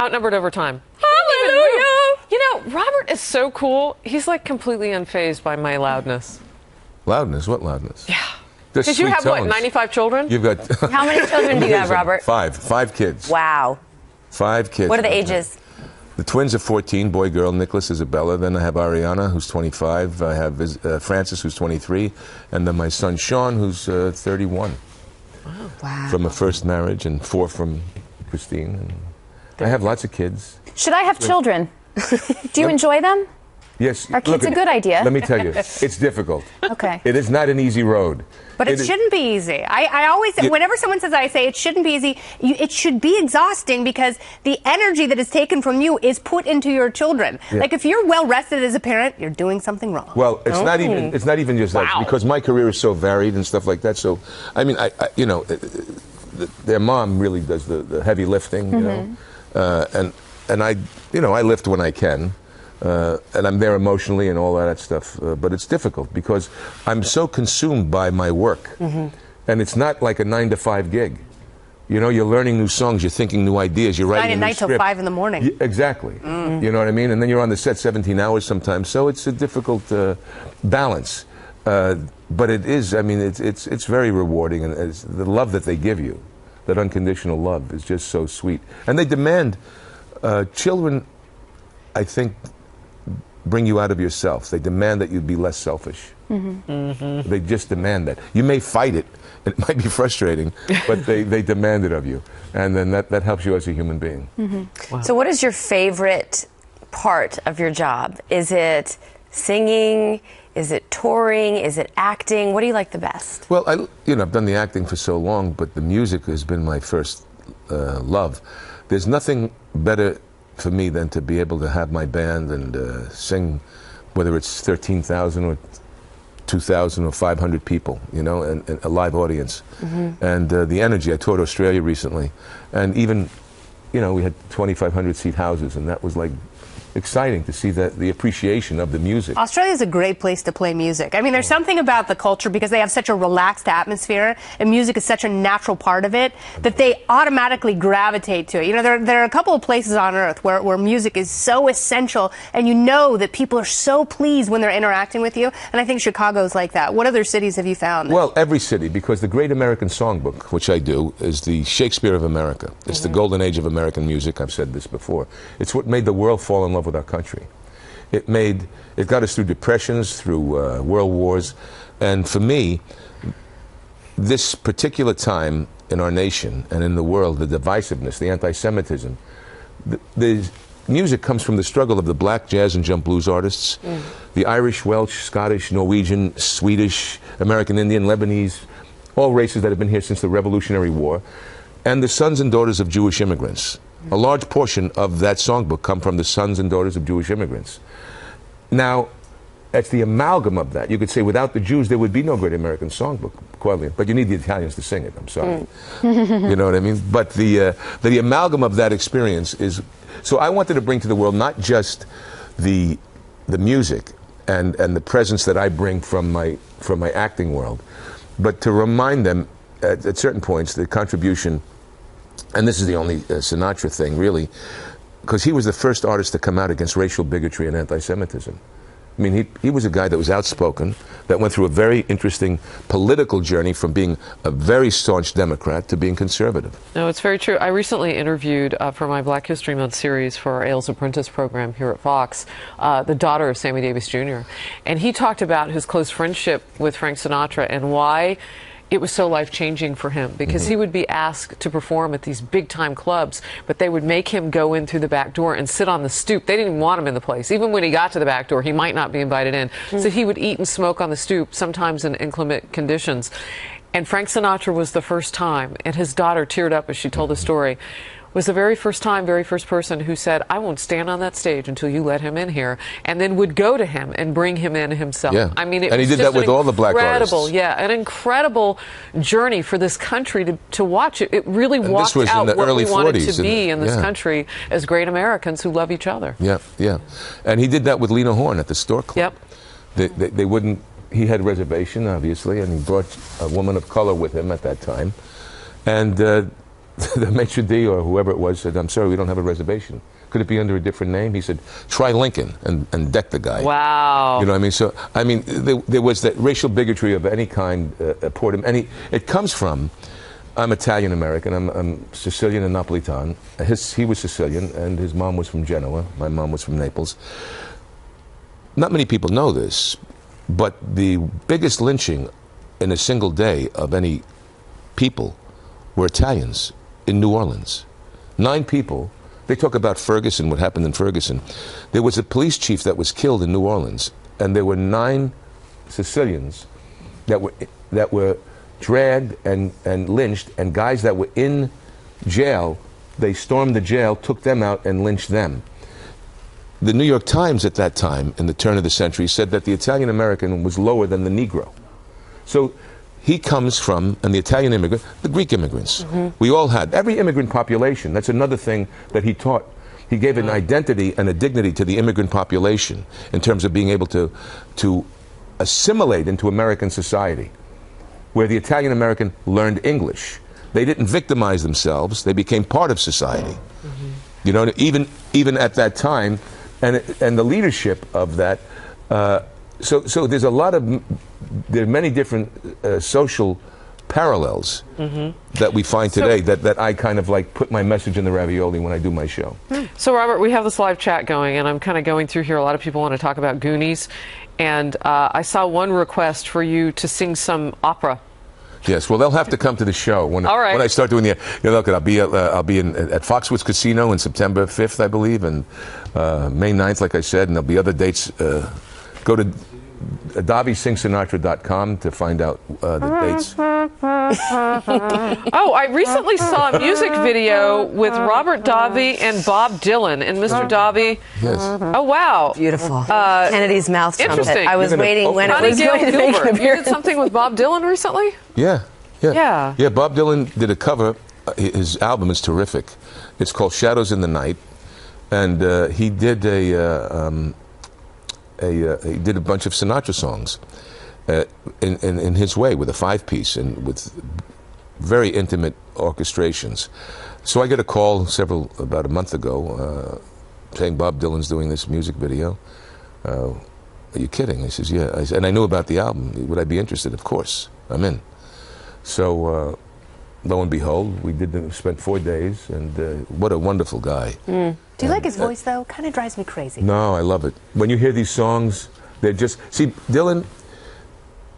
Outnumbered over time. Hallelujah! You know, Robert is so cool. He's like completely unfazed by my loudness. Loudness? What loudness? Yeah. Just Because you sweet have, tones. what, 95 children? You've got... How many children do you have, Robert? Five kids. Wow. 5 kids. What are the ages? The twins are 14, boy, girl, Nicholas, Isabella. Then I have Ariana, who's 25. I have Francis, who's 23. And then my son, Sean, who's 31. Wow. From a first marriage, and 4 from Christine. And I have lots of kids. Should I have children? Do you enjoy them? Yes. Are kids a good idea? Let me tell you, it's difficult. Okay. It is not an easy road. But it shouldn't be easy. I always, whenever someone says that, I say it shouldn't be easy. It should be exhausting because the energy that is taken from you is put into your children. Yeah. Like if you're well rested as a parent, you're doing something wrong. Well, it's not even just that, because my career is so varied and stuff like that. So, I mean, you know, their mom really does the heavy lifting, you know, and I, you know, I lift when I can. And I'm there emotionally and all that stuff. But it's difficult because I'm so consumed by my work. And it's not like a 9-to-5 gig. You know, you're learning new songs, you're thinking new ideas, you're writing a new script. 9 till 5 in the morning. Exactly. You know what I mean? And then you're on the set 17 hours sometimes. So it's a difficult balance. But it is, I mean, it's very rewarding. And it's the love that they give you, that unconditional love, is just so sweet. And they demand, children, I think, bring you out of yourself. They demand that you be less selfish. They just demand that. You may fight it. It might be frustrating, but they demand it of you. And then that helps you as a human being. Wow. So what is your favorite part of your job? Is it singing? Is it touring? Is it acting? What do you like the best? Well, I've done the acting for so long, but the music has been my first love. There's nothing better for me than to be able to have my band and sing, whether it's 13,000 or 2,000 or 500 people, you know, and a live audience. And the energy. I toured Australia recently, and even, you know, we had 2,500 seat houses, and that was like exciting to see the appreciation of the music. Australia is a great place to play music. I mean, there's something about the culture because they have such a relaxed atmosphere and music is such a natural part of it that they automatically gravitate to it. You know, there are a couple of places on earth where music is so essential and you know that people are so pleased when they're interacting with you. And I think Chicago's like that. What other cities have you found? Well, every city, because the Great American Songbook, which I do, is the Shakespeare of America. It's the golden age of American music. I've said this before. It's what made the world fall in love with our country. It got us through depressions, through world wars, and for me, this particular time in our nation and in the world, the divisiveness, the anti-Semitism, the music comes from the struggle of the black jazz and jump blues artists, the Irish, Welsh, Scottish, Norwegian, Swedish, American Indian, Lebanese, all races that have been here since the Revolutionary War, and the sons and daughters of Jewish immigrants. A large portion of that songbook come from the sons and daughters of Jewish immigrants. Now, that's the amalgam of that. You could say without the Jews, there would be no Great American Songbook, but you need the Italians to sing it, I'm sorry. You know what I mean? But the amalgam of that experience is... So I wanted to bring to the world not just the music and the presence that I bring from my acting world, but to remind them at certain points the contribution. And this is the only Sinatra thing, really, because he was the first artist to come out against racial bigotry and anti-Semitism. I mean, he was a guy that was outspoken, that went through a very interesting political journey from being a very staunch Democrat to being conservative. No, it's very true. I recently interviewed for my Black History Month series for our Ailes Apprentice program here at Fox, the daughter of Sammy Davis Jr. And he talked about his close friendship with Frank Sinatra and why it was so life-changing for him, because he would be asked to perform at these big-time clubs, but they would make him go in through the back door and sit on the stoop. They didn't even want him in the place. Even when he got to the back door, he might not be invited in. So he would eat and smoke on the stoop, sometimes in inclement conditions. And Frank Sinatra was the first time, and his daughter teared up as she told the story, was the very first person who said, I won't stand on that stage until you let him in here, and then would go to him and bring him in himself. Yeah. I mean, and he did that with all the black artists. Yeah, an incredible journey for this country to watch. It really walked out what we wanted to be in this country as great Americans who love each other. Yeah, yeah. And he did that with Lena Horne at the Stork Club. Yep. They wouldn't, he had a reservation, obviously, and he brought a woman of color with him at that time. And the maitre d' or whoever it was said, "I'm sorry, we don't have a reservation. Could it be under a different name?" He said, "Try Lincoln," and decked the guy. Wow. You know what I mean? So, I mean, there was that racial bigotry of any kind poured him. And it comes from, I'm Italian-American, I'm Sicilian and Napolitan. He was Sicilian, and his mom was from Genoa. My mom was from Naples. Not many people know this, but the biggest lynching in a single day of any people were Italians in New Orleans. 9 people. They talk about Ferguson, what happened in Ferguson. There was a police chief that was killed in New Orleans, and there were 9 Sicilians that were dragged and lynched, and guys that were in jail, they stormed the jail, took them out, and lynched them. The New York Times at that time, in the turn of the century, said that the Italian-American was lower than the Negro. So he comes from, and the Italian immigrant, the Greek immigrants. We all had, every immigrant population, that's another thing that he taught. He gave an identity and a dignity to the immigrant population in terms of being able to assimilate into American society, where the Italian-American learned English. They didn't victimize themselves, they became part of society. You know, even at that time, and the leadership of that, so there's a lot of, there are many different social parallels that we find today that I kind of like put my message in the ravioli when I do my show. So Robert, we have this live chat going, and I'm kind of going through here. A lot of people want to talk about Goonies, and I saw one request for you to sing some opera. Yes, well, they'll have to come to the show when I start doing the. You know, look, I'll be at Foxwoods Casino in September 5th, I believe, and May 9th, like I said, and there'll be other dates. Go to DobbySingSinatra.com to find out the dates. Oh, I recently saw a music video with Robert Davi and Bob Dylan, and Mr. Davi. Yes. Oh, wow. Beautiful. Kennedy's mouth trumpet. Interesting. I was waiting when it was going to make an You appearance. did something with Bob Dylan recently? Yeah. Bob Dylan did a cover. His album is terrific. It's called Shadows in the Night, and he did he did a bunch of Sinatra songs in his way, with a 5-piece and with very intimate orchestrations. So I get a call about a month ago saying Bob Dylan's doing this music video. Are you kidding? He says, yeah. And I knew about the album. Would I be interested? Of course. I'm in. So lo and behold, we spent 4 days, and what a wonderful guy. Do you like his voice, though? Kind of drives me crazy. No, I love it. When you hear these songs, they're just... See, Dylan,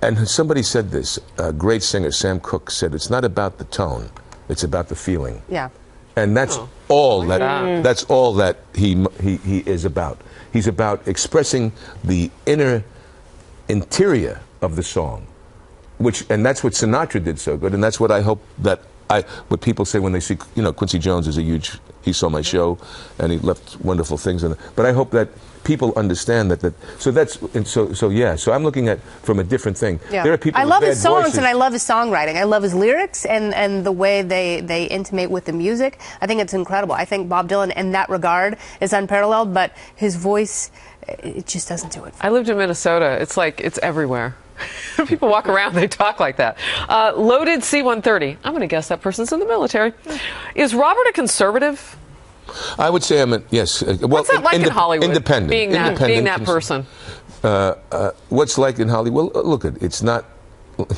and somebody said this, a great singer, Sam Cooke, said, it's not about the tone, it's about the feeling. Yeah. And that's all that's all that he is about. He's about expressing the interior of the song, and that's what Sinatra did so good, and that's what I hope that what people say when they see, you know, Quincy Jones is he saw my show, and he left wonderful things in it. But I hope that people understand so I'm looking at from a different thing. Yeah. There are people I love his songs voices. and I love his songwriting. I love his lyrics and the way they intimate with the music. I think it's incredible. I think Bob Dylan in that regard is unparalleled, but his voice, it just doesn't do it. I lived in Minnesota. It's like it's everywhere. People walk around, they talk like that. Loaded C-130. I'm going to guess that person's in the military. Is Robert a conservative? I would say yes. Well, what's that like in Hollywood? Independent. Being that person. What's like in Hollywood? Well, look, it's not,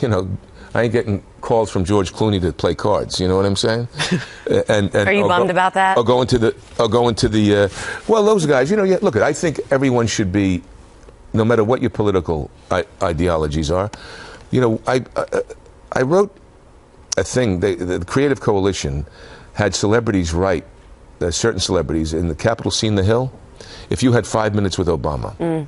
you know, I ain't getting calls from George Clooney to play cards. You know what I'm saying? And are you bummed about that? I'll go into the. Well, those guys. You know, look, I think everyone should be, no matter what your political ideologies are. You know, I wrote a thing. The Creative Coalition had celebrities write. Certain celebrities in the Capitol scene, the Hill. If you had 5 minutes with Obama,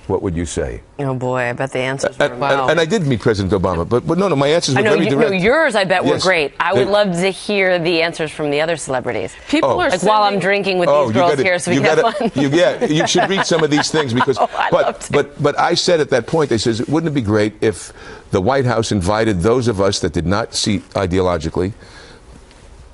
what would you say? Oh boy, I bet the answers were and I did meet President Obama, but no, my answers were very direct. No, yours I bet were Yes. great. I would love to hear the answers from the other celebrities. People are like while I'm drinking with these girls here, so we can have fun. You should read some of these things because. But I said at that point, they says, wouldn't it be great if the White House invited those of us that did not see ideologically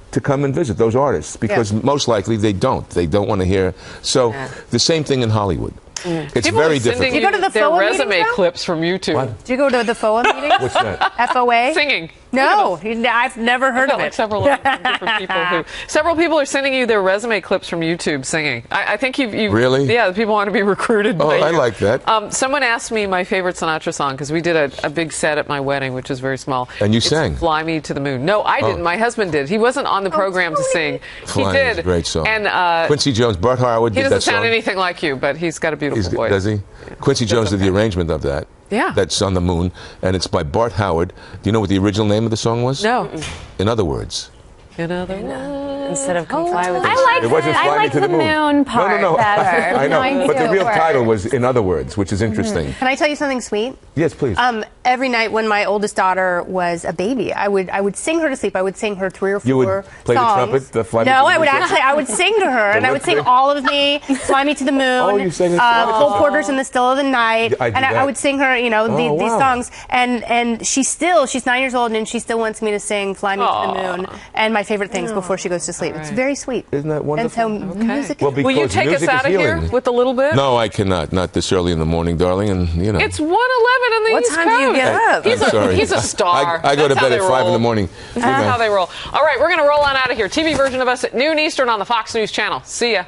to come and visit those artists, because most likely they don't want to hear. So the same thing in Hollywood. It's People very are sending difficult. you go to the their FOA resume meetings now? clips from YouTube. What? Do you go to the FOA meetings? What's that? FOA? Singing. No, I've never heard of Like it. several people are sending you their resume clips from YouTube singing. I think you've Really? Yeah, people want to be recruited. Oh, by I you. like that. Someone asked me my favorite Sinatra song because we did a big set at my wedding, which is very small. And you It's sang? "Fly Me to the Moon." No, I didn't. My husband did. He wasn't on the program to sing. Flying he did. is a great song. And Quincy Jones, Bart Howard he did doesn't that song. sound anything like you, but he's got a beautiful voice. Does he? Quincy Jones did the arrangement of that. Yeah. That's on the moon, and it's by Bart Howard. Do you know what the original name of the song was? No. In other words. In other words. Instead of comply with It wasn't I Fly Me like to the the moon part better. I know, Mine but the too, real or- title was In Other Words, which is interesting. Can I tell you something sweet? Yes, please. Every night when my oldest daughter was a baby, I would sing her to sleep. I would sing her 3 or 4 You would play the songs. trumpet, the Fly Me to No, the I would Moon? actually, I would sing to her, and I would sing lip All of Me, Fly Me to the Moon, Oh, you sang it. Cole Porter's In the Still of the Night, I did and I that. would sing her, you know, Oh, these wow. songs. And she's 9 years old, and she still wants me to sing Fly Me to the Moon and my favorite things before she goes to sleep. It's very sweet. Isn't that wonderful? And so music. Well, Will you because take us music out of is here healing. with a little bit? No, I cannot. Not this early in the morning, darling. And you know. It's 1:11 in the What East time do you Coast. get up? I'm sorry. He's a star. I go to That's how bed at they 5 in roll. the morning. That's how they roll. All right, we're going to roll on out of here. TV version of us at noon Eastern on the Fox News Channel. See ya.